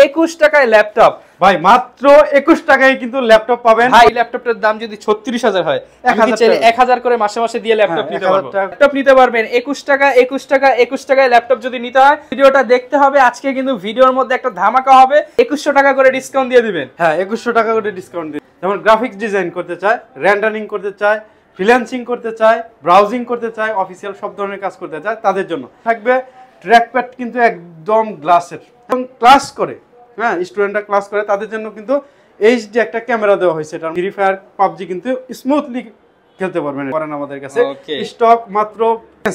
21 টাকায় ল্যাপটপ ভাই মাত্র 21 টাকায় কিন্তু ল্যাপটপ পাবেন। ভাই ল্যাপটপের দাম যদি 36,000 হয়, 1000 করে মাসে মাসে দিয়ে ল্যাপটপ নিতে পারবেন। ল্যাপটপ নিতে পারবেন 21 টাকা 21 টাকা 21 টাকায় ল্যাপটপ যদি নিতে হয়, ভিডিওটা দেখতে হবে। আজকে কিন্তু ভিডিওর মধ্যে একটা ধামাকা হবে, 2100 টাকা করে ডিসকাউন্ট দিয়ে দিবেন। হ্যাঁ 2100 টাকা করে ডিসকাউন্ট দিবেন। যেমন গ্রাফিক্স ডিজাইন করতে চায়, রেন্ডারিং করতে চায়, ফ্রিল্যান্সিং করতে চায়, ব্রাউজিং করতে চায়, অফিসিয়াল সব ধরনের কাজ করতে চায়, তাদের জন্য থাকবে ট্র্যাকপ্যাড কিন্তু একদম গ্লাসের এবং ক্লাস করে, হ্যাঁ স্টুডেন্টরা ক্লাস করে তাদের জন্য কিন্তু এইচডি একটা ক্যামেরা দেওয়া হয়েছে। এটা ফ্রি ফায়ার পাবজি কিন্তু স্মুথলি খেলতে পারবেন আমাদের কাছে। স্টক মাত্র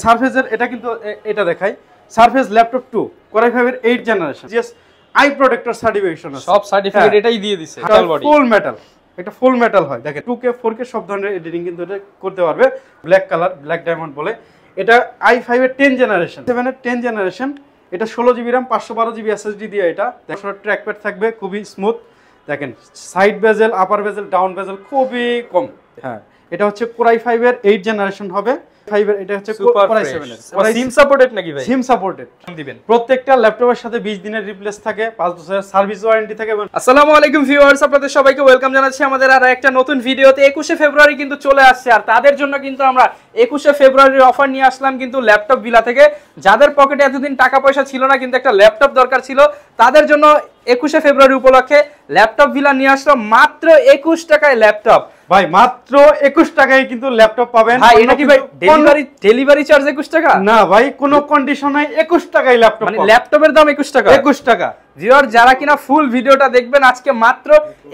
সারফেসের, এটা কিন্তু এটা দেখাই, সারফেস ল্যাপটপ 2 কোরাই 5 এর 8 generation, GS I protector certification আছে, সব সার্টিফিকেট এটাই দিয়ে দিছে। ফুল মেটাল, এটা ফুল মেটাল হয়। দেখেন 2K 4K সব ধরনের এডিটিং কিন্তু এটা করতে পারবে। ব্ল্যাক কালার, ব্ল্যাক ডায়মন্ড বলে। এটা i5 এর 10 জেনারেশন, 7 এর 10 জেনারেশন। এটা 16GB RAM 512GB SSD দিয়ে, এটা দেখো ট্র্যাকপ্যাড থাকবে খুবই স্মুথ। দেখেন সাইড বেজেল, আপার বেজেল, ডাউন বেজেল খুবই কম। হ্যাঁ এটা হচ্ছে কোরাই 5 এর 8 জেনারেশন হবে। 5 এর এটা হচ্ছে কোরাই 7 এর। সিম সাপোর্টেড নাকি ভাই? সিম সাপোর্টেড দিবেন। প্রত্যেকটা ল্যাপটপের সাথে 20 দিনের রিপ্লেস থাকে, 5 বছরের সার্ভিস ওয়ারেন্টি থাকে। আসসালামু আলাইকুম ভিউয়ার্স, আপনাদের সবাইকে ওয়েলকাম জানাচ্ছি আমাদের আর একটা নতুন ভিডিওতে। 21শে ফেব্রুয়ারি কিন্তু চলে আসছে, আর তাদের জন্য কিন্তু আমরা 21শে ফেব্রুয়ারির অফার নিয়ে আসলাম কিন্তু ল্যাপটপ ভিলা থেকে। যাদের পকেটে এতদিন টাকা পয়সা ছিল না কিন্তু একটা ল্যাপটপ দরকার ছিল, তাদের জন্য 21শে ফেব্রুয়ারি উপলক্ষে ল্যাপটপ ভিলা নিয়ে আসলাম মাত্র 21 টাকায় ল্যাপটপ। ভাই মাত্র 21 টাকায় কিন্তু ল্যাপটপ পাবেন। ভাই এটা কি ভাই ডেলিভারি চার্জ 21 টাকা? না ভাই, কোনো কন্ডিশনে 21 টাকায় ল্যাপটপ, মানে ল্যাপটপের দাম 21 টাকা। 21 টাকা। ভিউয়ার যারা কিনা ফুল ভিডিওটা দেখবেন, আজকে মাত্র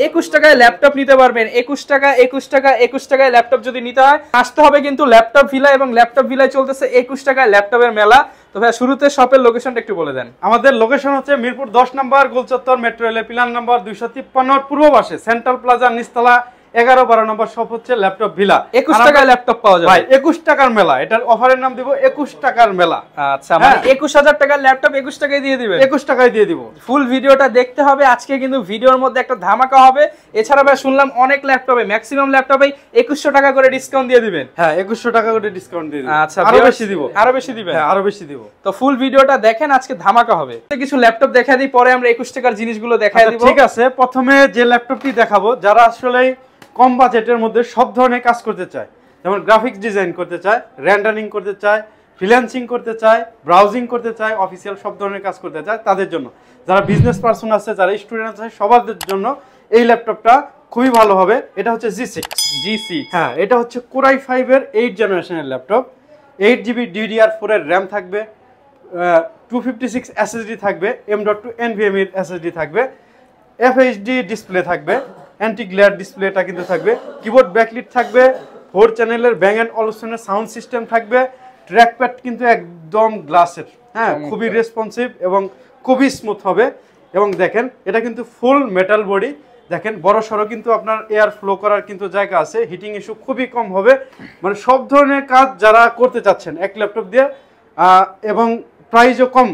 21 টাকায় ল্যাপটপ নিতে পারবেন। 21 টাকা 21 টাকা 21 টাকায় ল্যাপটপ যদি নিতে হয়, আসতে হবে কিন্তু ল্যাপটপ ভিলা, এবং ল্যাপটপ ভিলায় চলতেছে 21 টাকায় ল্যাপটপের মেলা। তো ভাই শুরুতে শপের লোকেশনটা একটু বলে দেন। আমাদের লোকেশন হচ্ছে মিরপুর 10 নম্বর গোলচত্বর, মেট্রো রেলের পিলার নম্বর 253 পূর্ব পাশে, সেন্ট্রাল প্লাজা নিচতলা 11-12 নম্বর শপ হচ্ছে ল্যাপটপ ভিলা। 21 টাকায় ল্যাপটপ পাওয়া যাবে ভাই। 21 টাকার মেলা, এটার অফারের নাম দিব 21 টাকার মেলা। আচ্ছা, মানে 21,000 টাকার ল্যাপটপ 21 টাকায় দিয়ে দিবেন? 21 টাকায় দিয়ে দিব। ফুল ভিডিওটা দেখতে হবে। আজকে কিন্তু ভিডিওর মধ্যে একটা ধামাকা হবে। এছাড়া ভাই শুনলাম অনেক ল্যাপটপে, ম্যাক্সিমাম ল্যাপটপে 2100 টাকা করে ডিসকাউন্ট দিয়ে দিবেন। হ্যাঁ 2100 টাকা করে ডিসকাউন্ট দিয়ে দিব। আচ্ছা, আরো বেশি দিব। আরো বেশি দিবেন? হ্যাঁ আরো বেশি দিব। তো ফুল ভিডিওটা দেখেন, আজকে ধামাকা হবে। কিছু ল্যাপটপ দেখাই দিই, পরে আমরা 21 টাকার জিনিসগুলো দেখাই দিব। ঠিক আছে, প্রথমে যে ল্যাপটপটি দেখাবো, যারা আসলে কম বাজেটের মধ্যে সব ধরনের কাজ করতে চায়, যেমন গ্রাফিক্স ডিজাইন করতে চায়, রেন্ডারিং করতে চায়, ফ্রিল্যান্সিং করতে চায়, ব্রাউজিং করতে চায়, অফিসিয়াল সব ধরনের কাজ করতে চায়, তাদের জন্য। যারা বিজনেস পারসন আছে, যারা স্টুডেন্ট আছে, সবার জন্য এই ল্যাপটপটা খুবই ভালো হবে। এটা হচ্ছে G6। হ্যাঁ এটা হচ্ছে কোরাই 5 এর 8 জেনারেশনের ল্যাপটপ। 8GB DDR4 এর র্যাম থাকবে, 256 SSD থাকবে, M.2 NVMe SSD থাকবে, FHD ডিসপ্লে থাকবে, অ্যান্টি গ্লেয়ার ডিসপ্লেটা কিন্তু থাকবে, কিবোর্ড ব্যাকলিট থাকবে, 4 চ্যানেলের ব্যাং অ্যান্ড অলুশনের সাউন্ড সিস্টেম থাকবে, ট্র্যাকপ্যাড কিন্তু একদম গ্লাসের, হ্যাঁ খুবই রেসপন্সিভ এবং খুবই স্মুথ হবে। এবং দেখেন এটা কিন্তু ফুল মেটাল বডি। দেখেন বড় সড়ো কিন্তু আপনার এয়ার ফ্লো করার কিন্তু জায়গা আছে, হিটিং ইস্যু খুবই কম হবে। মানে সব ধরনের কাজ যারা করতে চাচ্ছেন এক ল্যাপটপ দিয়ে এবং প্রাইসও কম,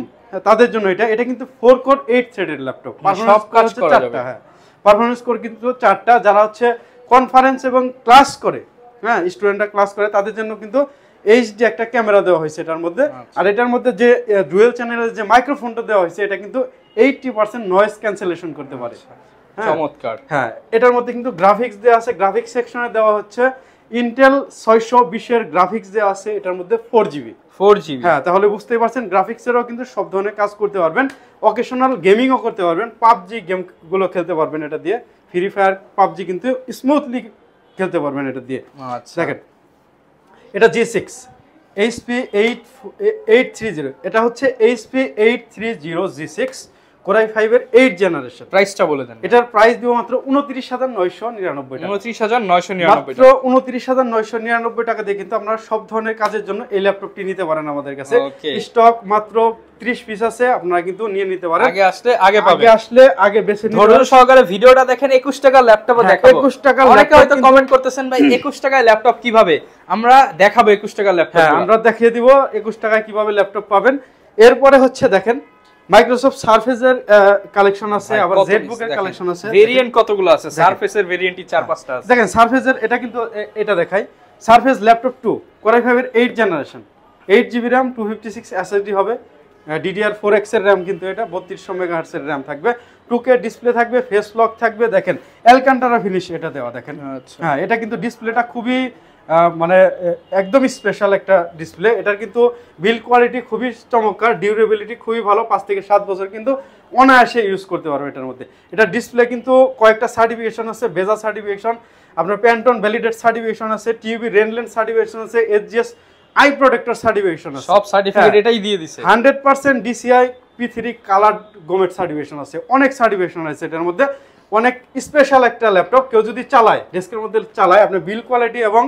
তাদের জন্য এটা কিন্তু 4 কোর 8 থ্রেডের ল্যাপটপ। সব কাজ করা যাবে। হ্যাঁ পারফরম্যান্স কোর কিন্তু 4টা। যারা হচ্ছে কনফারেন্স এবং ক্লাস করে, হ্যাঁ স্টুডেন্টরা ক্লাস করে, তাদের জন্য কিন্তু এইচডি একটা ক্যামেরা দেওয়া হয়েছে এটার মধ্যে। আর এটার মধ্যে যে ডুয়েল চ্যানেলের যে মাইক্রোফোনটা দেওয়া হয়েছে, এটা কিন্তু 80% নয়েজ ক্যান্সেলেশন করতে পারে। চমৎকার। হ্যাঁ এটার মধ্যে কিন্তু গ্রাফিক্স দেওয়া আছে, গ্রাফিক্স সেকশনে দেওয়া হচ্ছে ইন্টেল 620 এর গ্রাফিক্স দেওয়া আছে, এটার মধ্যে 4GB। হ্যাঁ তাহলে বুঝতেই পারছেন গ্রাফিক্সেরও কিন্তু সব ধরনের কাজ করতে পারবেন, অকেশনাল গেমিংও করতে পারবেন, পাবজি গেমগুলো খেলতে পারবেন এটা দিয়ে। ফ্রি ফায়ার পাবজি কিন্তু স্মুথলি খেলতে পারবেন এটা দিয়ে। দেখেন এটা G6 HP 830, এটা হচ্ছে HP 830 G6 কোরাই 5 এর 8 জেনারেশন। প্রাইসটা বলে দেন। এটার প্রাইস দিব মাত্র 29,999 টাকা। 29,999 মাত্র 29,999 টাকা দিয়ে কিন্তু আপনারা সব ধরনের কাজের জন্য এই ল্যাপটপটি নিতে পারেন আমাদের কাছে। স্টক মাত্র 30 পিস আছে, আপনারা কিন্তু নিয়ে নিতে পারেন। আগে আসলে আগে পাবেন, আগে আসলে আগে বেছে নিতে ধৈর্য সহকারে ভিডিওটা দেখেন। 21 টাকার ল্যাপটপও দেখাবো। 21 টাকার অনেকে হয়তো কমেন্ট করতেছেন ভাই 21 টাকায় ল্যাপটপ কিভাবে? আমরা দেখাবো 21 টাকার ল্যাপটপ। হ্যাঁ আমরা দেখিয়ে দিব 21 টাকায় কিভাবে ল্যাপটপ পাবেন। এরপরে হচ্ছে দেখেন মাইক্রোসফট সারফেসের কালেকশন আছে, আবার জেটবুকের কালেকশন আছে। ভেরিয়েন্ট কতগুলো আছে? সারফেসের ভেরিয়েন্টই 4-5টা আছে। দেখেন সারফেসের এটা কিন্তু এটা দেখাই, সারফেস ল্যাপটপ 2 কোরাই 5 এর 8 জেনারেশন, 8GB RAM 256 SSD হবে, DDR4X এর র্যাম কিন্তু এটা 3200 মেগাহার্টজ এর র্যাম থাকবে, 2K ডিসপ্লে থাকবে, ফেস লক থাকবে, দেখেন অ্যালকান্টারা ফিনিশ এটা দেওয়া দেখেন। আচ্ছা হ্যাঁ এটা কিন্তু ডিসপ্লেটা খুবই মানে একদম স্পেশাল একটা ডিসপ্লে। এটার কিন্তু বিল্ড কোয়ালিটি খুবই চমৎকার, ডিউরেবিলিটি খুবই ভালো, 5 থেকে 7 বছর কিন্তু অনায়াসে ইউজ করতে পারবে এটার মধ্যে। এটা ডিসপ্লে কিন্তু কয়েকটা সার্টিফিকেশন আছে, বেজা সার্টিফিকেশন, আপনার প্যান্টন ভ্যালিডেট সার্টিফিকেশন আছে, টিউবি রেনলেন্স সার্টিফিকেশন আছে, SGS আই প্রোটেক্টর সার্টিফিকেশন আছে, সব সার্টিফিকেট এটাই দিয়ে দিছে। 100% DCI P3 কালার গোমেট সার্টিফিকেশন আছে, অনেক সার্টিফিকেশন আছে এটার মধ্যে। অনেক স্পেশাল একটা ল্যাপটপ, কেউ যদি চালায় ডেস্কের মধ্যে চালায়, আপনি বিল্ড কোয়ালিটি এবং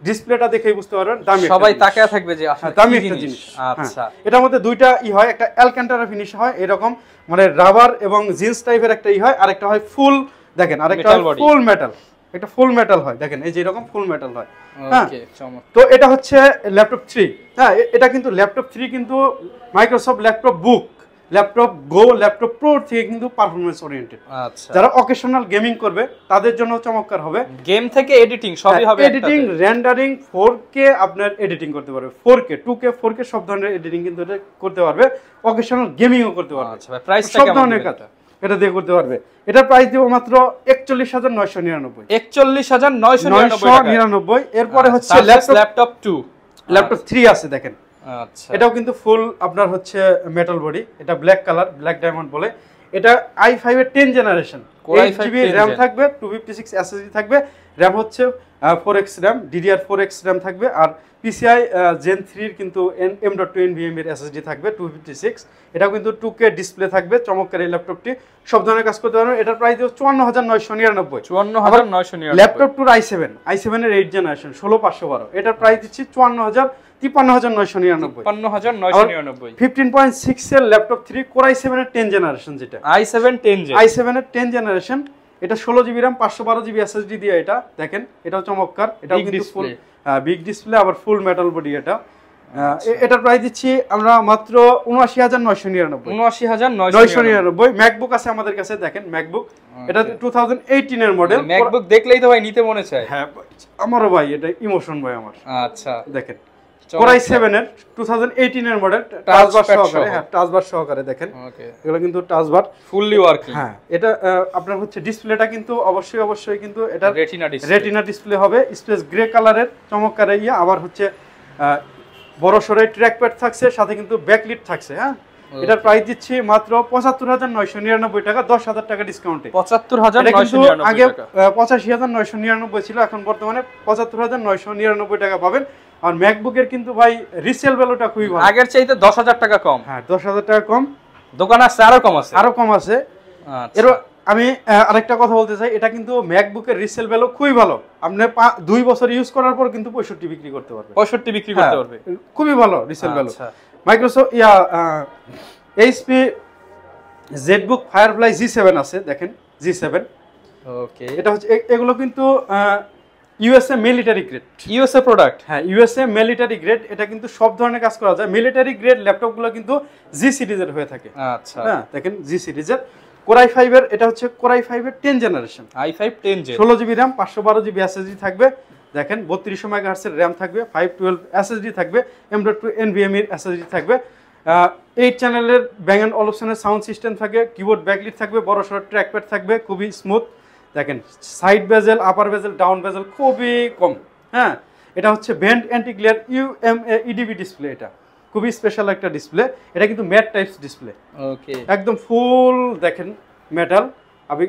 ডিসপ্লেটা দেখেই বুঝতে পারবেন দামি, সবাই তাকিয়ে থাকবে যে আসলে দামি একটা জিনিস। আচ্ছা এটার মধ্যে দুইটা হয়, একটা অ্যালকান্টারা ফিনিশ হয় এরকম মানে রাবার এবং জিন্স টাইপের একটা হয়, আর একটা হয় ফুল, দেখেন আরেকটা ফুল মেটাল, একটা ফুল মেটাল হয় দেখেন এই যে এরকম ফুল মেটাল হয়। হ্যাঁ তো এটা হচ্ছে ল্যাপটপ 3। হ্যাঁ এটা কিন্তু ল্যাপটপ 3 কিন্তু মাইক্রোসফট ল্যাপটপ বুক, ল্যাপটপ গো, ল্যাপটপ প্রো থেকে কিন্তু পারফরম্যান্স ওরিয়েন্টেড। আচ্ছা যারা অকেশনাল গেমিং করবে তাদের জন্য চমৎকার হবে। গেম থেকে এডিটিং সবই হবে, এডিটিং, রেন্ডারিং, 4K আপনার এডিটিং করতে পারবে, 4K 2K 4K সব ধরনের এডিটিং কিন্তু এটা করতে পারবে, অকেশনাল গেমিংও করতে পারবে। আচ্ছা প্রাইসটা সব কেমন ধরনের কাজ এটা দিয়ে করতে পারবে। এটার প্রাইস দিব মাত্র 41,999। 41,999। এরপরে হচ্ছে ল্যাপটপ 2, ল্যাপটপ 3 আছে দেখেন। আচ্ছা এটাও কিন্তু ফুল আপনার হচ্ছে মেটাল বডি, এটা ব্ল্যাক কালার, ব্ল্যাক ডায়মন্ড বলে। এটা i5 এর 10 জেনারেশন, 8GB র‍্যাম থাকবে, 256 SSD থাকবে, র‍্যাম হচ্ছে 4X র‍্যাম, DDR4X র‍্যাম থাকবে, আর PCI Gen 3 এর কিন্তু M.2 NVMe এর SSD থাকবে 256। এটাও কিন্তু 2K ডিসপ্লে থাকবে, চমৎকার এই ল্যাপটপটি, সব ধরনের কাজ করতে পারবেন। এটার প্রাইস 54,999। 54,999। ল্যাপটপ 2 i7 এর 8 জেনারেশন 16512, এটার প্রাইস দিচ্ছি 53,999। 53,999। 15.6 এর ল্যাপটপ 3 Core i7 এর 10 জেনারেশন, যেটা i7 10 i7 এর 10 জেনারেশন, এটা 16GB RAM 512GB SSD দিয়ে এটা দেখেন, এটাও চমৎকার, এটাও কিন্তু ফুল বিগ ডিসপ্লে, আবার ফুল মেটাল বডি এটা। এটার প্রাইস দিচ্ছি আমরা মাত্র 79,999। 79,999। ম্যাকবুক আছে আমাদের কাছে দেখেন, ম্যাকবুক এটা 2018 এর মডেল। ম্যাকবুক দেখলেই তো ভাই নিতে মনে চায়। হ্যাঁ আমারও ভাই এটা ইমোশন ভাই আমার। আচ্ছা দেখেন Core i7 এর 2018 এর মডেল, টাচ বার সহকারে, হ্যাঁ টাচ বার সহকারে দেখেন, ওকে এগুলো কিন্তু টাচ বার ফুললি ওয়ার্কিং। হ্যাঁ এটা আপনার হচ্ছে ডিসপ্লেটা কিন্তু অবশ্যই কিন্তু এটা রেটিনা ডিসপ্লে হবে, স্পেস গ্রে কালারের চমৎকার ইয়া, আবার হচ্ছে বড় সরে ট্র্যাক প্যাড থাকছে, সাথে কিন্তু ব্যাকলিট থাকছে। হ্যাঁ এটার প্রাইস দিচ্ছি মাত্র 75,999 টাকা, 10,000 টাকা ডিসকাউন্টে। 75,999 আগে 85,999 ছিল, এখন বর্তমানে 75,999 টাকা পাবেন। আর ম্যাকবুকের কিন্তু ভাই রিসেল ভ্যালুটা খুবই ভালো, আগের চাইতে 10,000 টাকা কম। হ্যাঁ 10,000 টাকা কম, দোকান আছে আরো কম আছে, আচ্ছা। এর আমি আরেকটা কথা বলতে চাই, এটা কিন্তু ম্যাকবুকের রিসেল ভ্যালু খুবই ভালো, আপনি 2 বছর ইউজ করার পর কিন্তু 65 বিক্রি করতে পারবে, 65 বিক্রি করতে পারবে, খুবই ভালো resale value. Microsoft HP ZBook Firefly G7 আছে দেখেন, G7 ওকে, এটা হচ্ছে এগুলো কিন্তু USA military grade, USA product. হ্যাঁ USA মিলিটারি গ্রেড, এটা কিন্তু সব ধরনের কাজ করা যায়। মিলিটারি গ্রেড ল্যাপটপগুলো কিন্তু G সিরিজের হয়ে থাকে। আচ্ছা হ্যাঁ দেখেন G সিরিজের Core i5 এর, এটা হচ্ছে Core i5 এর 10 generation, i5 10 gen, 16GB RAM 512GB SSD থাকবে, দেখেন 3200 MHz এর RAM থাকবে, 512 SSD থাকবে, M.2 NVMe এর SSD থাকবে, 8 চ্যানেলের Bang & Olufsen'ের সাউন্ড সিস্টেম থাকবে, কিবোর্ড ব্যাকলিট থাকবে, বড় সড়ো ট্র্যাকপ্যাড থাকবে, খুবই স্মুথ। দেখেন সাইড বেজেল, আপার বেজেল, ডাউন বেজেল খুবই কম। হ্যাঁ এটা হচ্ছে bend anti glare UMA EDB display, এটা খুবই স্পেশাল একটা ডিসপ্লে, এটা কিন্তু ম্যাট টাইপস ডিসপ্লে, ওকে একদম ফুল দেখেন মেটাল, আপনি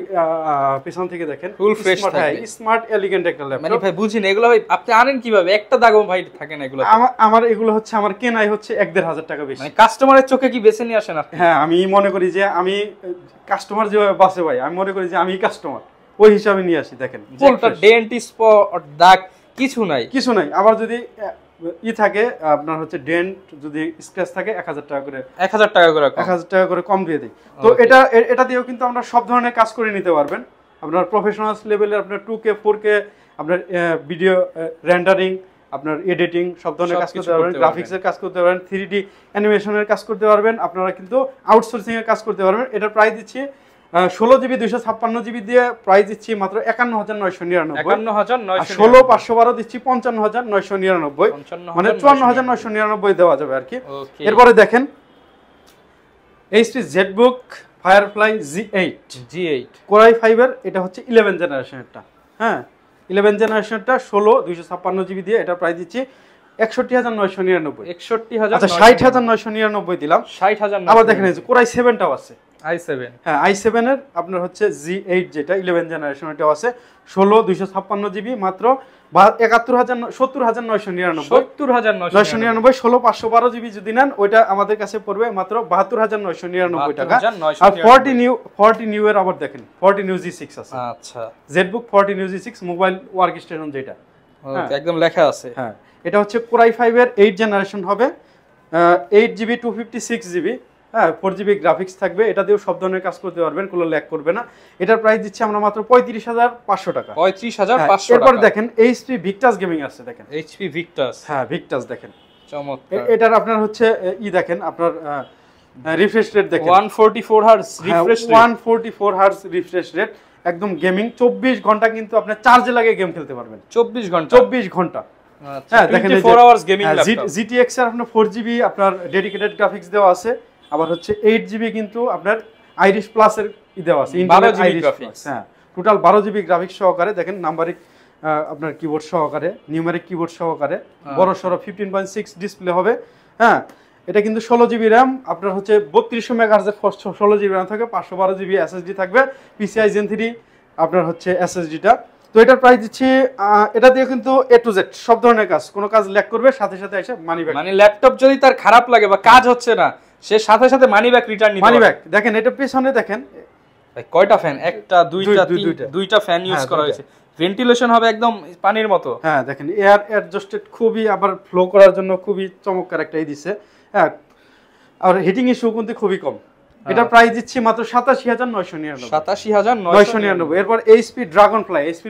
পিছন থেকে দেখেন ফুল ফ্রেশ থাকবে, স্মার্ট এলিগেন্ট একটা ল্যাপটপ। মানে ভাই বুঝিন এগুলো ভাই আপনি আনেন কিভাবে, একটা দাগও ভাই থাকে না এগুলো। আমার এগুলো হচ্ছে আমার কেনাই হচ্ছে 1,500 টাকা বেশি, মানে কাস্টমারের চোখে কি বেছে নিয়ে আসেন আপনি? হ্যাঁ আমি মনে করি যে আমি কাস্টমার যেভাবে বাসে ভাই, আমি মনে করি যে আমি কাস্টমার, ওই হিসাবে নিয়ে আসি। দেখেন একটা ডেন্টিস্ট স্পট দাগ কিছু নাই, আবার যদি থাকে আপনার হচ্ছে ডেন্ট যদি স্ক্র্যাচ থাকে 1,000 টাকা করে, 1,000 টাকা করে 1,000 টাকা করে কম দিয়ে দিই। তো এটা দিয়েও কিন্তু আমরা সব ধরনের কাজ করে নিতে পারবেন, আপনার প্রফেশনাল লেভেলে আপনার 2K 4K আপনার ভিডিও রেন্ডারিং, আপনার এডিটিং সব ধরনের কাজ করতে পারবেন, গ্রাফিক্সের কাজ করতে পারবেন, 3D অ্যানিমেশনের কাজ করতে পারবেন, আপনারা কিন্তু আউটসোর্সিং এর কাজ করতে পারবেন। এটার প্রাইস দিচ্ছি 16GB 256GB দিয়ে প্রাইস দিচ্ছি মাত্র 51,999, 16 512 দিচ্ছি 55,999, মানে 54,999 দেওয়া যাবে আর কি। এরপরে দেখেন HP Jetbook firefly G8 Core i5 এর এটা হচ্ছে 11 জেনারেশনেরটা। হ্যাঁ 11 জেনারেশনটা 16 256 GB দিয়ে এটা প্রাইস দিচ্ছি 61999। 61000 আচ্ছা 60999 দিলাম। 60000 আবার দেখেন এই যে Core i7টাও আছে। i7 হ্যাঁ i7 এর আপনার হচ্ছে G8 যেটা 11 জেনারেশন এটাও আছে 16 256 GB মাত্র 70999। 70999 16512 GB যদি নেন ওইটা আমাদের কাছে পড়বে মাত্র 72999 টাকা। আর 40 নিউ এর আবার দেখেন 40 নিউ G6 আছে। আচ্ছা Jetbook 40 new G6 mobile work station যেটা ওকে একদম লেখা আছে। হ্যাঁ এটা হচ্ছে Core i5 এর 8 জেনারেশন হবে 8GB 256GB। হ্যাঁ 4GB গ্রাফিক্স থাকবে, এটা দিয়েও সব ধরনের কাজ করতে পারবেন, কোনো ল্যাগ করবে না। এটার প্রাইস দিচ্ছি আমরা মাত্র 35500 টাকা। 35500 টাকা। এরপর দেখেন HP Victus গেমিং আছে দেখেন। HP Victus হ্যাঁ Victus দেখেন চমৎকার। এটার আপনার হচ্ছে দেখেন আপনার রিফ্রেশ রেট দেখেন 144 hertz refresh rate. 144 hertz refresh rate একদম গেমিং 24 ঘন্টা কিন্তু আপনি চার্জে লাগিয়ে গেম খেলতে পারবেন। 24 ঘন্টা। আচ্ছা হ্যাঁ দেখেন 24 আওয়ার্স গেমিং ল্যাপটপ। GTX এর আপনার 4GB আপনার ডেডিকেটেড গ্রাফিক্স দেওয়া আছে। আবার হচ্ছে 8GB কিন্তু আপনার আইরিশ প্লাস এর দেওয়া আছে, ইন্টেলের আইরিশ গ্রাফিক্স। হ্যাঁ টোটাল 12GB গ্রাফিক্স সহকারে দেখেন নাম্বারিক আপনার কিবোর্ড সহকারে, নিউমেরিক কিবোর্ড সহকারে, বড় সরো 15.6 ডিসপ্লে হবে। হ্যাঁ এটা কিন্তু 16GB RAM আপনার হচ্ছে 3200 মেগাহার্জ এর 16GB RAM থাকে, 512GB SSD থাকবে, PCI Gen 3 আপনার হচ্ছে SSD-টা। তো এটার প্রাইস দিচ্ছি এটা দিয়ে কিন্তু A to Z সব ধরনের কাজ, কোনো কাজ ল্যাগ করবে সাথে সাথে এসে মানি ব্যাক। মানে ল্যাপটপ যদি তার খারাপ লাগে বা কাজ হচ্ছে না সে সাথে সাথে মানি ব্যাক রিটার্ন নিতে পারবে। মানি ব্যাক দেখেন এটা পেছনে দেখেন ভাই কয়টা ফ্যান, একটা দুইটা ফ্যান ইউজ করা হয়েছে, ভেন্টিলেশন হবে একদম পানির মতো। হ্যাঁ দেখেন এয়ার অ্যাডজাস্টেড খুবই আবার ফ্লো করার জন্য খুবই চমৎকার একটা দিছে। হ্যাঁ আর হিটিং ইস্যু কিন্তু খুবই কম। এটা প্রাইস দিচ্ছি মাত্র 87999। 87999। এরপর HP ড্রাগনফ্লাই, HP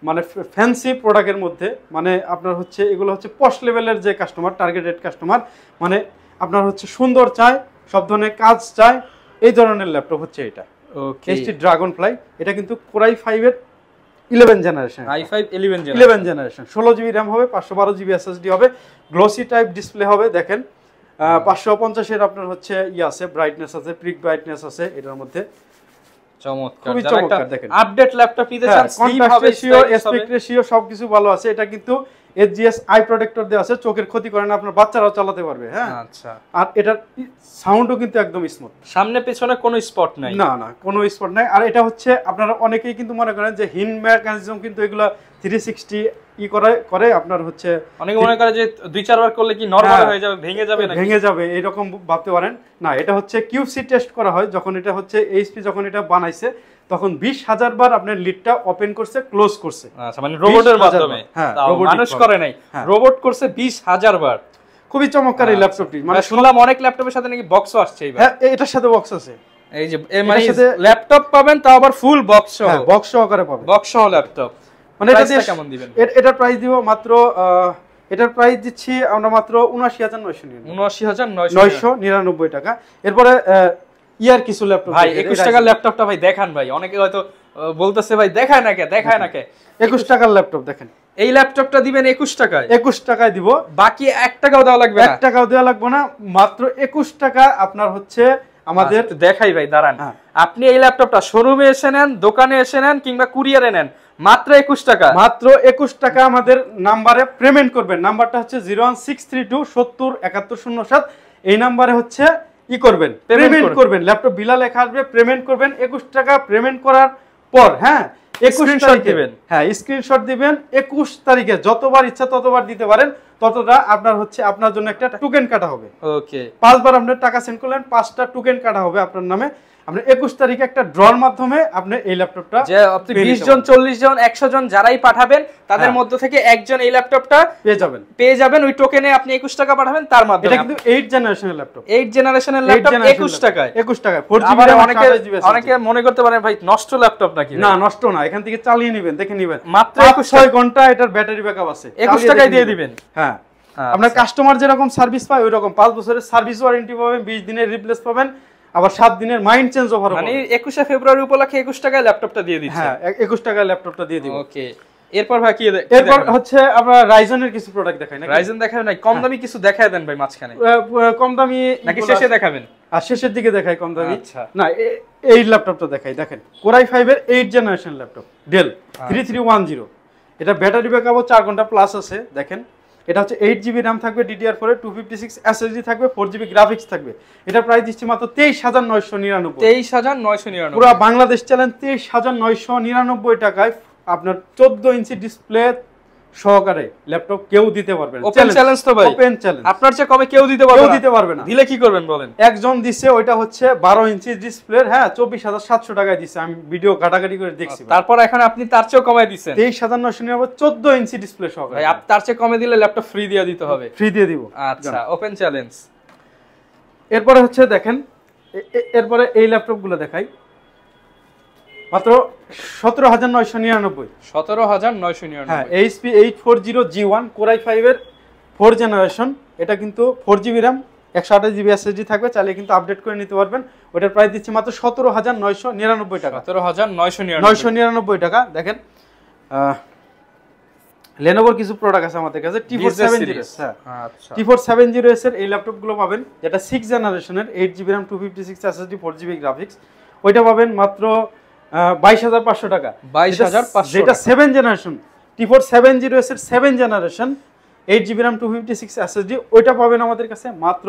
মানে ফ্যান্সি প্রোডাক্টের মধ্যে, মানে আপনার হচ্ছে এগুলো হচ্ছে পস্ট লেভেলের যে কাস্টমার, টার্গেটেড কাস্টমার, মানে আপনার হচ্ছে সুন্দর চায়, সব ধরনের কাজ চায়, এই ধরনের ল্যাপটপ হচ্ছে এটা। ওকে HP ড্রাগনফ্লাই এটা কিন্তু Core i5 এর 11 generation. i5 11 generation 16GB RAM হবে, 512GB SSD হবে, গ্লোসি টাইপ ডিসপ্লে হবে দেখেন। 550 এর আপনার হচ্ছে আছে, ব্রাইটনেস আছে, পিক ব্রাইটনেস আছে এটার মধ্যে। চমৎকার, খুবই চমৎকার দেখেন। আপডেট ল্যাপটপ নিতে চান, স্লিম হবে, অ্যাসপেক্ট রেশিও সবকিছু ভালো আছে। এটা কিন্তু HGS আই প্রোটেক্টর দেওয়া আছে, চোখের ক্ষতি করে না, আপনার বাচ্চারাও চালাতে পারবে। হ্যাঁ আচ্ছা আর এটার সাউন্ডও কিন্তু একদম স্মুথ, সামনে পেছনে কোনো স্পট নাই। না কোনো স্পট নাই। আর এটা হচ্ছে আপনারা অনেকেই কিন্তু মনে করেন যে হিন মেকানিজম কিন্তু এগুলা 360 করে আপনার হচ্ছে অনেকে মনে করে যে 2-4 বার করলে কি নরমাল হয়ে যাবে, ভেঙে যাবে এরকম ভাবতে পারেন। না এটা হচ্ছে QC টেস্ট করা হয়, যখন এটা হচ্ছে HP যখন এটা বানাইছে তখন 20000 বার আপনার লিডটা ওপেন করছে, ক্লোজ করছে। আচ্ছা মানে রোবটের মাধ্যমে, হ্যাঁ মানুষ করে নাই, রোবট করছে 20000 বার। খুবই চমৎকার এই ল্যাপটপটি। মানে শুনলাম অনেক ল্যাপটপের সাথে নাকি বক্সও আসছে এইবার। হ্যাঁ এটার সাথে বক্স আছে, এই যে মানে ল্যাপটপ পাবেন তাও আবার ফুল বক্স সহ। হ্যাঁ বক্স সহকারে পাবেন, বক্স সহ ল্যাপটপ। মানে এটা কেমন দিবেন? এটার প্রাইস দিব মাত্র এটার প্রাইস দিচ্ছি আমরা মাত্র 79999 টাকা। এরপরে ইয়ার কিছু ল্যাপটপ ভাই 21 টাকার ল্যাপটপটা ভাই দেখান ভাই, অনেকে হয়তো বলতেছে ভাই দেখায় না কে 21 টাকার ল্যাপটপ দেখেন। এই ল্যাপটপটা দিবেন 21 টাকায়? 21 টাকায় দিব, বাকি 1 টাকাও দেওয়া লাগবে না? 1 টাকাও দেওয়া লাগবে না, মাত্র 21 টাকা আপনার হচ্ছে আমাদের। দেখাই ভাই দাঁড়ান, আপনি এই ল্যাপটপটা শোরুমে এসে নেন, দোকানে এসে নেন, কিংবা কুরিয়ারে নেন, মাত্র 21 টাকা। মাত্র 21 টাকা আমাদের নাম্বারে পেমেন্ট করবেন। নাম্বারটা হচ্ছে 01632707107। এই নাম্বারে হচ্ছে করবেন, পেমেন্ট করবেন, ল্যাপটপ বিলা লেখা আসবে, পেমেন্ট করবেন 21 টাকা। পেমেন্ট করার পর 21 তারিখ দিবেন, স্ক্রিনশট দিবেন। 21 তারিখে যতবার ইচ্ছা ততবার দিতে পারেন, ততটা আপনার হচ্ছে আপনার জন্য একটা টোকেন কাটা হবে। ওকে 5 বার আপনি টাকা সেন্ড করলেন, 5টা টোকেন কাটা হবে আপনার নামে। আপনি 21 তারিখে একটা ড্রর মাধ্যমে আপনি এই ল্যাপটপটা, যে আপনি 20 জন 40 জন 100 জন যারাই পাঠাবেন তাদের মধ্য থেকে একজন এই ল্যাপটপটা পেয়ে যাবেন। ওই টোকেনে আপনি 21 টাকা পাঠাবেন তার মাধ্যমে। এটা কিন্তু 8 জেনারেশনের ল্যাপটপ, 8 জেনারেশনের ল্যাপটপ 21 টাকায়। 21 টাকায় 4GB। অনেকে মনে করতে পারেন ভাই নষ্ট ল্যাপটপ নাকি? না নষ্ট না, এখান থেকে চালিয়ে নেবেন, দেখে নেবেন, মাত্র 6 ঘন্টা এটার ব্যাটারি ব্যাকআপ আছে, 21 টাকায় দিয়ে দিবেন। হ্যাঁ আপনার কাস্টমার যেরকম সার্ভিস পায় ওই রকম 5 বছরের সার্ভিস ওয়ারেন্টি পাবেন, 20 দিনের রিপ্লেস পাবেন, আবার 7 দিনের মাইন্ড চেঞ্জ অফার। মানে 21 ফেব্রুয়ারি উপলক্ষে 21 টাকায় ল্যাপটপটা দিয়ে দিচ্ছেন? হ্যাঁ 21 টাকায় ল্যাপটপটা দিয়ে দিব। ওকে এরপর ভাই কি এরপর হচ্ছে আমরা রাইজনের কিছু প্রোডাক্ট দেখাই নাকি? রাইজেন দেখাবেন না, কম দামি কিছু দেখায় দেন ভাই মাঝখানে। কম দামি নাকি শেষে দেখাবেন? আর শেষের দিকে দেখাই কম দামি। আচ্ছা না এই ল্যাপটপটা দেখাই, দেখেন কোরাই 5 এর 8 জেনারেশন ল্যাপটপ ডেল 3310। এটা ব্যাটারি ব্যাকআপও 4 ঘন্টা প্লাস আছে। দেখেন এটা হচ্ছে 8GB RAM থাকবে DDR4 এ, 256 SSD থাকবে, 4GB গ্রাফিক্স থাকবে। এটা প্রাইস দিচ্ছি মাত্র 23999। 23999 পুরো বাংলাদেশ চ্যালেঞ্জ 23999 টাকায় আপনার 14 ইঞ্চি ডিসপ্লে সহকারে ল্যাপটপ কেউ দিতে পারবে না। ওপেন চ্যালেঞ্জ তো ভাই, ওপেন চ্যালেঞ্জ। আপনার চেয়ে কমে কেউ দিতে পারবে না, কেউ দিতে পারবে না। দিলে কি করবেন বলেন? একজন দিছে, ওইটা হচ্ছে 12 ইঞ্চি ডিসপ্লে, হ্যাঁ 24700 টাকায় দিছে। আমি ভিডিও ঘাটাঘাটি করে দেখছি। তারপর এখন আপনি তার চেয়েও কমায় দিবেন 23999 14 ইঞ্চি ডিসপ্লে সহকারে। ভাই আপনি তার চেয়ে কমে দিলে ল্যাপটপ ফ্রি দিয়ে দিতে হবে। ফ্রি দিয়ে দিব। আচ্ছা ওপেন চ্যালেঞ্জ। এরপরে হচ্ছে দেখেন এরপরে এই ল্যাপটপগুলো দেখাই, মাত্র 17999। 17999। হ্যাঁ HP 840G1 কোরাই 5 এর 4 জেনারেশন। এটা কিন্তু 4GB RAM 128GB SSD থাকবে, চাইলে কিন্তু আপডেট করে নিতে পারবেন। ওটার প্রাইস দিচ্ছি মাত্র 17999 টাকা। 17999 টাকা। দেখেন Lenovo কিছু প্রোডাক্ট আছে আমাদের কাছে, T470S। হ্যাঁ আচ্ছা T470S এর এই ল্যাপটপগুলো পাবেন, যেটা 6 জেনারেশনের 8GB RAM 256 SSD 4GB graphics. ওইটা পাবেন মাত্র 22500 টাকা। 22500, যেটা 7 জেনারেশন T470S এর 7 জেনারেশন 8GB RAM 256 SSD, ওইটা পাবেন আমাদের কাছে মাত্র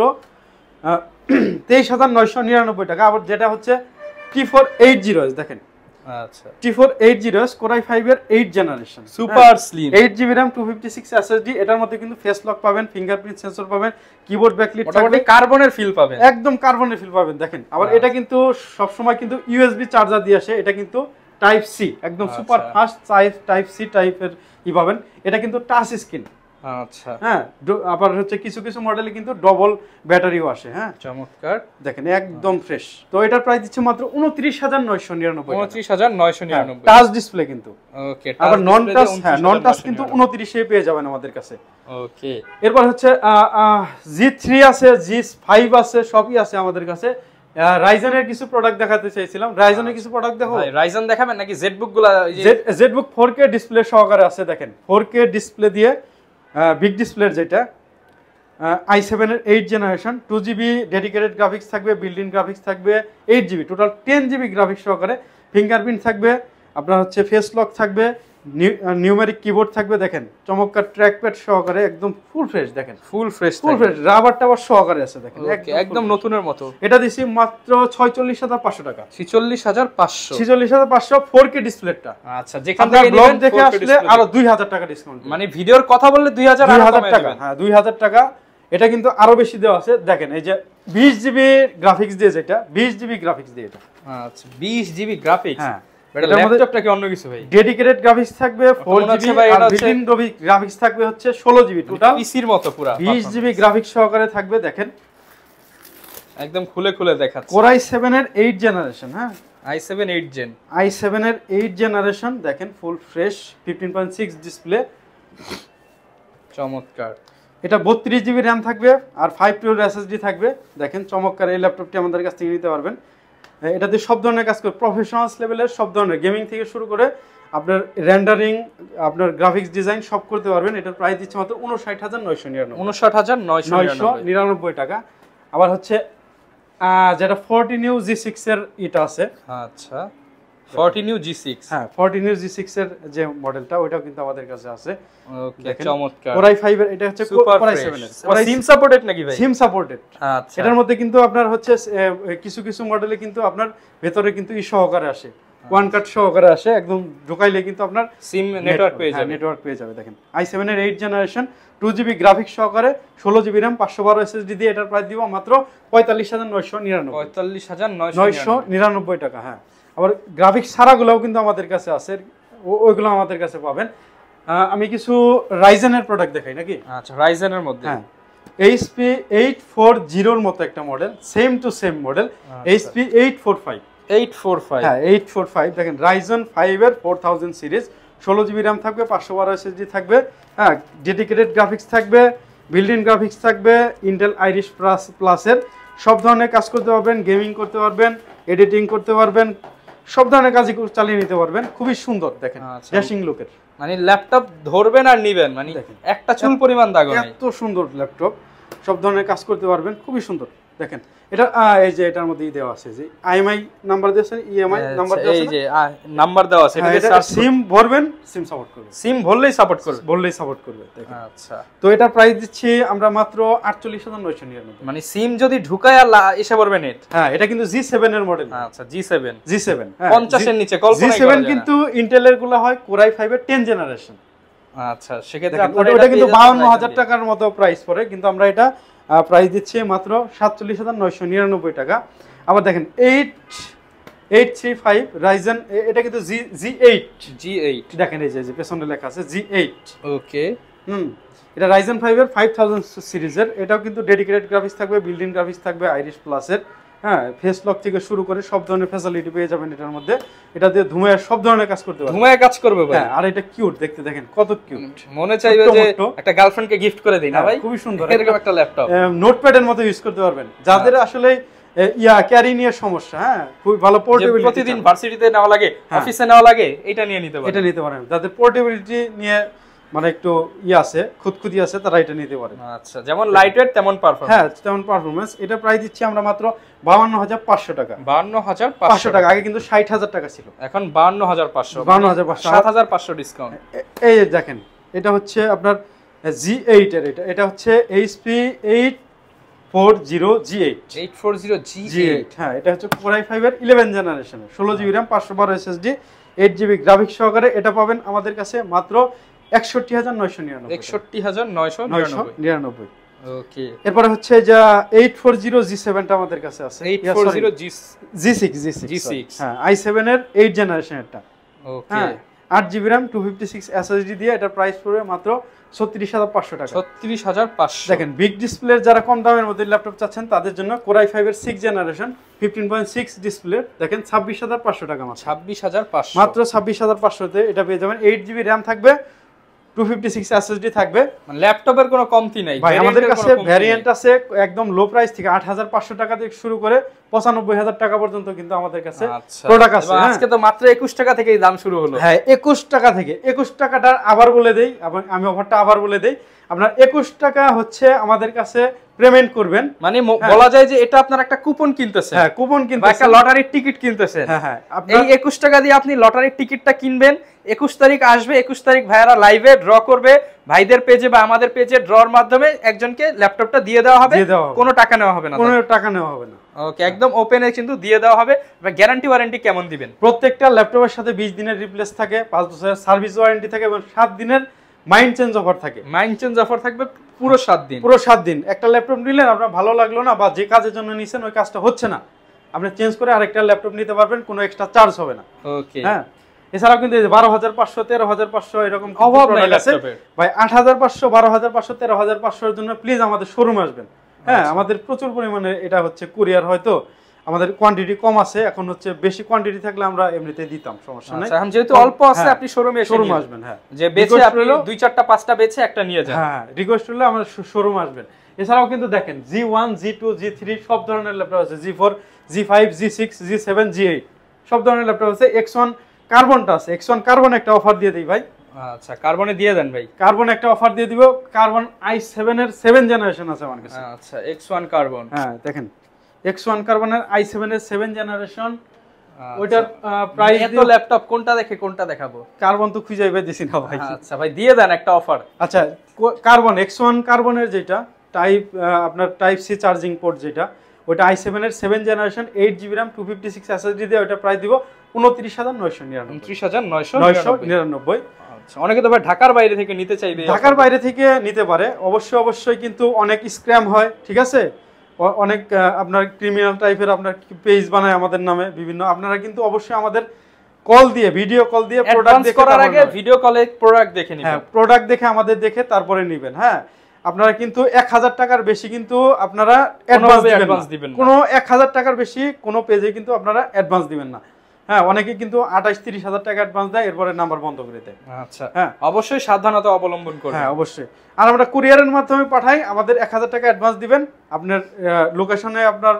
23999 টাকা। আবার যেটা হচ্ছে T480S, দেখেন আচ্ছা T480S কোরাই 5 এর 8 generation super slim 8GB RAM 256 SSD। এটার মধ্যে কিন্তু ফেস লক পাবেন, ফিঙ্গারপ্রিন্ট সেন্সর পাবেন, কিবোর্ড ব্যাকলিট থাকবে, কার্বনের ফিল পাবেন, একদম কার্বনের ফিল পাবেন। দেখেন আবার এটা কিন্তু সব সময় কিন্তু USB চার্জার দিয়ে আসে, এটা কিন্তু টাইপ সি, একদম সুপার ফাস্ট টাইপ সি টাইপের ই পাবেন। এটা কিন্তু টাচ স্ক্রিন। আচ্ছা হ্যাঁ আবার হচ্ছে কিছু কিছু মডেলে কিন্তু ডবল ব্যাটারিও আসে। হ্যাঁ চমৎকার, দেখেন একদম ফ্রেশ। তো এটার প্রাইস দিচ্ছে মাত্র 29999। 29999 টাচ ডিসপ্লে কিন্তু। ওকে আবার নন টাচ, হ্যাঁ নন টাচ কিন্তু 29 এ পেয়ে যাবেন আমাদের কাছে। ওকে এরপর হচ্ছে G3 আছে, G5 আছে, সবই আছে আমাদের কাছে। রাইজেনের কিছু প্রোডাক্ট দেখাতে চাইছিলাম, রাইজেনের কিছু প্রোডাক্ট দেখো। ভাই রাইজেন দেখাবেন নাকি জেটবুক গুলা? জেটবুক 4K ডিসপ্লে সহকারে আছে। দেখেন 4K ডিসপ্লে দিয়ে বিগ ডিসপ্লের যেটা i7 এর 8 জেনারেশন 2GB ডেডিকেটেড গ্রাফিক্স থাকবে, বিল্ট ইন গ্রাফিক্স থাকবে, 8GB টোটাল 10GB গ্রাফিক্স সহকারে, ফিঙ্গারপ্রিন্ট থাকবে, আপনার হচ্ছে ফেস লক থাকবে, নিউমেরিক কিবোর্ড থাকবে। দেখেন চমৎকার ট্র্যাকপ্যাড সহকারে, একদম ফুল ফ্রেশ। দেখেন ফুল ফ্রেশ রাবার টাবার সহকারে আছে। দেখেন একদম নতুনের মতো। এটা দিছি মাত্র 46500 টাকা। 46500 46500 4K ডিসপ্লেটা। আচ্ছা যেখান থেকে ব্লগ দেখে আসলে আরো 2000 টাকা ডিসকাউন্ট, মানে ভিডিওর কথা বললে 2000 টাকা। হ্যাঁ 2000 টাকা। এটা কিন্তু আরো বেশি দেওয়া আছে। দেখেন এই যে 20GB গ্রাফিক্স দিয়ে, যেটা 20GB গ্রাফিক্স দিয়ে এটা। আচ্ছা 20GB গ্রাফিক্স। হ্যাঁ এটা ল্যাপটপটা কি অন্য কিছু ভাই? ডেডিকেটেড গ্রাফিক্স থাকবে 4GB R built in graphics থাকবে হচ্ছে 16GB টোটাল পিসির মতো পুরো 20GB গ্রাফিক্স সহকারে থাকবে। দেখেন একদম খুলে খুলে দেখাচ্ছে। কোরাই 7 এর 8 জেনারেশন। হ্যাঁ i7 8 জেন, i7 এর 8 জেনারেশন। দেখেন ফুল ফ্রেশ 15.6 ডিসপ্লে, চমৎকার। এটা 32GB RAM থাকবে আর 5 PUR SSD থাকবে। দেখেন চমৎকার এই ল্যাপটপটি আমাদের কাছ থেকে নিতে পারবেন। এটাতে সব ধরনের কাজ করে, প্রফেশনালস লেভেলের সব ধরনের গেমিং থেকে শুরু করে আপনার রেন্ডারিং, আপনার গ্রাফিক্স ডিজাইন সব করতে পারবেন। এটার প্রাইস দিচ্ছে মাত্র 59999। 59999 টাকা। আবার হচ্ছে যেটা 40 G6 এর এটা আছে। আচ্ছা 40 G6। হ্যাঁ 40 G6 এর যে মডেলটা, ওইটাও কিন্তু আমাদের কাছে আছে। ওকে চমৎকার। কোরাই 5 এর এটা হচ্ছে কোরাই 7 এর। সিম সাপোর্টেড নাকি ভাই? SIM supported. আচ্ছা এটার মধ্যে কিন্তু আপনার হচ্ছে কিছু কিছু মডেলে কিন্তু আপনার ভেতরে কিন্তু ই সহকারে আসে, ওয়ান কাট সহকারে আসে, একদম ঢোকাইলে কিন্তু আপনার সিম নেটওয়ার্ক পেয়ে যাবে। নেটওয়ার্ক পেয়ে যাবে। দেখেন i7 এর 8 জেনারেশন 2GB গ্রাফিক্স সহকারে, 16GB RAM 512 SSD দিয়ে এটার প্রাইস দিব মাত্র 45999। 45999 টাকা। হ্যাঁ আবার গ্রাফিক্স ছাড়াগুলোও কিন্তু আমাদের কাছে আছে, ওইগুলো আমাদের কাছে পাবেন। আমি কিছু রাইজেনের প্রোডাক্ট দেখাই নাকি? আচ্ছা রাইজেনের মধ্যে হ্যাঁ HP 840 এর মতো একটা model, same to same model, HP 845। হ্যাঁ 845। দেখেন রাইজন 5 এর 4000 সিরিজ, 16GB RAM থাকবে, 512 SSD থাকবে। হ্যাঁ ডেডিকেটেড গ্রাফিক্স থাকবে, বিল্ট ইন গ্রাফিক্স থাকবে, ইন্টেল আইরিশ প্লাসের সব ধরনের কাজ করতে পারবেন, গেমিং করতে পারবেন, এডিটিং করতে পারবেন, সব ধরনের কাজই চালিয়ে নিতে পারবেন, খুবই সুন্দর দেখেন আচ্ছা। ড্যাশিং লুকের। মানে ল্যাপটপ ধরবেন আর নিবেন, মানে একটা চুল পরিমাণ দাগ নেই, এত সুন্দর ল্যাপটপ, সব ধরনের কাজ করতে পারবেন, খুবই সুন্দর দেখেন। এটা এই যে এটার মধ্যে দেওয়া আছে যে আইএমআই নাম্বার দিয়েছে, ইএমআই নাম্বার দেওয়া আছে, এই যে নাম্বার দেওয়া আছে, এটা সিম ভরবেন, সিম সাপোর্ট করবে, সিম ভরলেই সাপোর্ট করবে, বললেই সাপোর্ট করবে দেখেন। আচ্ছা, তো এটা প্রাইস দিচ্ছি আমরা মাত্র 48,999। মানে সিম যদি ঢুকায় আর এসে পড়বে নেট। হ্যাঁ, এটা কিন্তু G7 এর মডেল। আচ্ছা, G7 50 এর নিচে কল্পনা G7 কিন্তু ইন্টেলের গুলো হয় Core i5 এর 10 জেনারেশন। আচ্ছা, সেক্ষেত্রে আপনারা ওটা কিন্তু 52,000 টাকার মতো প্রাইস পড়ে, কিন্তু আমরা এটা প্রাইস দিচ্ছি মাত্র 47,999 টাকা। আবার দেখেন 835 Ryzen, এটা কিন্তু G8 দেখেন, এই যে পেছনে লেখা আছে G8। ওকে, এটা Ryzen 5 এর 5000 সিরিজের। এটাও কিন্তু ডেডিকেটেড গ্রাফিক্স থাকবে, বিল্ট ইন গ্রাফিক্স থাকবে আইরিশ প্লাসের। হ্যাঁ, ফেস লক থেকে শুরু করে সব ধরনের ফ্যাসিলিটি পেয়ে যাবেন এটার মধ্যে। এটা দিয়ে ধুমায় সব ধরনের কাজ করতে পারবেন, ধুমায় কাজ করবে ভাই। হ্যাঁ, আর এটা কিউট দেখতে, দেখেন কত কিউট, মনে চাইবে যে একটা গার্লফ্রেন্ডকে গিফট করে দেই না ভাই, খুবই সুন্দর এরকম একটা ল্যাপটপ নোটপ্যাডের মতো ইউজ করতে পারবেন, যাদের আসলে ক্যারি নিয়ে সমস্যা, হ্যাঁ, খুব ভালো পোর্টেবিলিটি, প্রতিদিন ভার্সিটিতে নেওয়া লাগে, অফিসে নেওয়া লাগে, এটা নিয়ে নিতে পারেন, এটা নিতে পারেন। যাদের পোর্টেবিলিটি নিয়ে মানে একটু আছে, খুঁতখুঁতি আছে, তারা এটা নিতে পারে। আচ্ছা, যেমন লাইট ওয়েট তেমন পারফরম্যান্স। হ্যাঁ, তেমন পারফরম্যান্স। এটা প্রাইস দিচ্ছি আমরা মাত্র 52,500 টাকা। 52,500 টাকা, আগে কিন্তু 60,000 টাকা ছিল, এখন 52,500, 52,500, 7,500 ডিসকাউন্ট। এই দেখেন, এটা হচ্ছে আপনার G8 এর, এটা হচ্ছে HP 840 G8। হ্যাঁ, এটা হচ্ছে Core i5 এর 11 generation, 16GB RAM, 512 SSD, 8GB graphics সহকারে। এটা পাবেন আমাদের কাছে মাত্র 61,999। 61,999। ওকে, এরপরে হচ্ছে যা 840 G7 টা আমাদের কাছে আছে, 840 G6 হ্যাঁ, i7 এর 8 জেনারেশনেরটা। ওকে, 8GB RAM, 256 SSD দিয়ে এটা প্রাইস পড়বে মাত্র 36,500 টাকা। 36,500। দেখেন, বিগ ডিসপ্লের যারা কম দামের মধ্যে ল্যাপটপ চাচ্ছেন তাদের জন্য Core i5 এর 6 জেনারেশন 15.6 ডিসপ্লে, দেখেন 26,500 টাকা মাত্র। 26,500 মাত্র 26,500 তে এটা পেয়ে যাবেন। 8GB RAM থাকবে, 256 SSD থাকবে, মানে ল্যাপটপের কোনো কমতি নাই ভাই। আমাদের কাছে ভ্যারিয়েন্ট আছে একদম লো প্রাইস থেকে 8,500 টাকা থেকে শুরু করে 95,000 টাকা পর্যন্ত কিন্তু আমাদের কাছে প্রোডাক্ট আছে। আজকে তো মাত্র 21 টাকা থেকেই দাম শুরু হলো। হ্যাঁ, 21 টাকা থেকে। 21 টাকাটা আবার বলে দেই, আমি অফারটা আবার বলে দেই। আপনার 21 টাকা হচ্ছে আমাদের কাছে পেমেন্ট করবেন, মানে বলা যায় যে এটা আপনার একটা কুপন কিনতেছেন। হ্যাঁ, কুপন কিনতেছেন, একটা লটারির টিকিট কিনতেছেন। হ্যাঁ, এই 21 টাকা দিয়ে আপনি লটারির টিকিটটা কিনবেন। 21 তারিখ আসবে, 21 তারিখ ভাইয়ারা লাইভে ড্র করবে, ভাইদের পেজে বা আমাদের পেজে ড্রর মাধ্যমে একজনকে ল্যাপটপটা দিয়ে দেওয়া হবে, কোনো টাকা নেওয়া হবে না, কোনো টাকা নেওয়া হবে না। ওকে, একদম ওপেনে কিন্তু দিয়ে দেওয়া হবে। গ্যারান্টি ওয়ারেন্টি কেমন দিবেন? প্রত্যেকটা ল্যাপটপের সাথে 20 দিনের রিপ্লেস থাকে, 5 বছরের সার্ভিস ওয়ারেন্টি থাকে এবং 7 দিনের মাইন্ড চেঞ্জ অফার থাকে। মাইন্ড চেঞ্জ অফার থাকবে পুরো 7 দিন। পুরো 7 দিন। একটা ল্যাপটপ নিলেন, আপনার ভালো লাগলো না বা যে কাজের জন্য নিছেন ওই কাজটা হচ্ছে না, আপনি চেঞ্জ করে আরেকটা ল্যাপটপ নিতে পারবেন, কোনো এক্সট্রা চার্জ হবে না। ওকে, হ্যাঁ, এছাড়াও কিন্তু 12,500 13,500 এরকম অভাব নাই ল্যাপটপের ভাই। 8,500 12,500 13,500 এর জন্য প্লিজ আমাদের শোরুমে আসবেন। হ্যাঁ, আমাদের প্রচুর পরিমাণে এটা হচ্ছে কুরিয়ার, হয়তো আমাদের কোয়ান্টিটি কম আছে, এখন হচ্ছে বেশি কোয়ান্টিটি থাকলে আমরা এমনিতে দিতাম, সমস্যা নাই। এখন যেহেতু অল্প আছে, আপনি শোরুমে আসবেন। হ্যাঁ, যে বেচে আপনি 2 4টা 5টা বেচে একটা নিয়ে যান। হ্যাঁ, রিকোয়েস্ট হলে আমাদের শোরুমে আসবেন। এছাড়াও কিন্তু দেখেন G1 G2 G3 সব ধরনের ল্যাপটপ আছে, G4 G5 G6 G7 G8 সব ধরনের ল্যাপটপ আছে। X1 কার্বনটা আছে, X1 কার্বন একটা অফার দিয়ে দিই ভাই। আচ্ছা, কার্বনে দিয়ে দেন ভাই। কার্বন একটা অফার দিয়ে দিব। কার্বন i7 এর 7 জেনারেশন আছে আমার কাছে। আচ্ছা, X1 কার্বন। হ্যাঁ, দেখেন X1 কার্বনের i7 এর 7 জেনারেশন, ওইটার প্রাইস এত ল্যাপটপ কোনটা দেখে কোনটা দেখাবো? কার্বন তো খুঁজে দিছি না ভাই। আচ্ছা ভাই, দিয়ে দেন একটা অফার। আচ্ছা, কার্বন X1 কার্বনের যেটা আপনার টাইপ সি চার্জিং পোর্ট, যেটা ওটা i7 এর 7 জেনারেশন 8GB RAM 256 SSD দিয়ে ওটা প্রাইস দিব 29,999। 29,999। আচ্ছা, অনেকে তো ভাই ঢাকার বাইরে থেকে নিতে চাইবে। ঢাকার বাইরে থেকে নিতে পারে, অবশ্যই কিন্তু অনেক স্ক্র্যাম হয়, ঠিক আছে, অনেক আপনার ক্রিমিনাল টাইপের আপনার পেজ বানায় আমাদের নামে বিভিন্ন। আপনারা কিন্তু অবশ্যই আমাদের কল দিয়ে, ভিডিও কল দিয়ে প্রোডাক্ট দেখে করার আগে ভিডিও কলে প্রোডাক্ট দেখে নিবেন। হ্যাঁ, প্রোডাক্ট দেখে আমাদের দেখে তারপরে নেবেন। হ্যাঁ, আপনারা কিন্তু 1,000 টাকার বেশি কিন্তু আপনারা অ্যাডভান্স দিবেন না। কোনো 1,000 টাকার বেশি কোনো পেজে কিন্তু আপনারা অ্যাডভান্স দিবেন না। হ্যাঁ, অনেকে কিন্তু 28-30 হাজার টাকা অ্যাডভান্স দেয়, এরপরে নাম্বার বন্ধ করে দেয়। আচ্ছা, হ্যাঁ, অবশ্যই সাবধানতা অবলম্বন করবেন। হ্যাঁ, অবশ্যই। আর আমরা কুরিয়ারের মাধ্যমে পাঠাই, আমাদের 1,000 টাকা অ্যাডভান্স দিবেন, আপনার লোকেশনে আপনার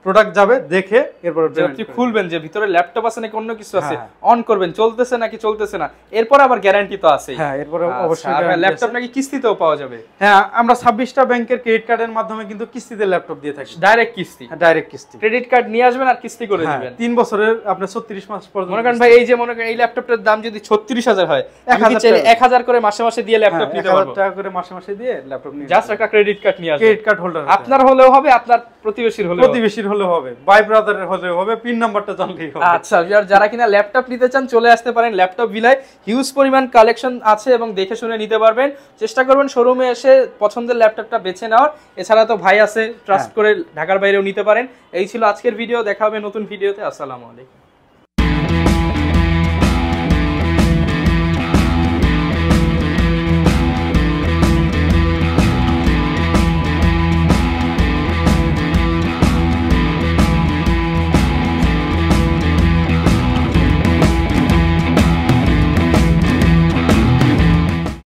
প্রোডাক্ট যাবে, দেখে এরপর আপনি খুলবেন যে ভিতরে ল্যাপটপ আছে নাকি অন্য কিছু আছে, অন করবেন চলতেছে নাকি চলতেছে না, এরপর আবার গ্যারান্টি তো আছে। হ্যাঁ, এরপর অবশ্যই ল্যাপটপ নাকি কিস্তিতেও পাওয়া যাবে। হ্যাঁ, আমরা 26টা ব্যাংকের ক্রেডিট কার্ডের মাধ্যমে কিন্তু কিস্তিতে ল্যাপটপ দিয়ে থাকি। ডাইরেক্ট কিস্তি? ডাইরেক্ট কিস্তি। ক্রেডিট কার্ড নিয়ে আসবেন আর কিস্তি করে দিবেন। 3 বছরের আপনি 36 মাস পর্যন্ত। মনে করেন ভাই এই যে মনে করেন এই ল্যাপটপটার দাম যদি 36,000 হয়, 1000 করে মাসে মাসে দিয়ে ল্যাপটপ নিতে পারবো। 1000 টাকা করে মাসে মাসে দিয়ে ল্যাপটপ নিতে। জাস্ট একটা ক্রেডিট কার্ড নিয়ে আসবেন। ক্রেডিট কার্ড হোল্ডার আপনার হলেও হবে, আপনার প্রতিবেশীর হলেও হবে, ভাই ব্রাদারের হলেও হবে, পিন নাম্বারটা জানলেই হবে। আচ্ছা, যারা কিনা ল্যাপটপ নিতে চান চলে আসতে পারেন ল্যাপটপ বিলায়। হিউজ পরিমাণ কালেকশন আছে এবং দেখে শুনে নিতে পারবেন। চেষ্টা করবেন শোরুমে এসে পছন্দের ল্যাপটপটা বেছে নেওয়ার। এছাড়া তো ভাই আছে, ট্রাস্ট করে ঢাকার বাইরেও নিতে পারেন। এই ছিল আজকের ভিডিও, দেখা হবে নতুন ভিডিওতে। আসসালামু আলাইকুম।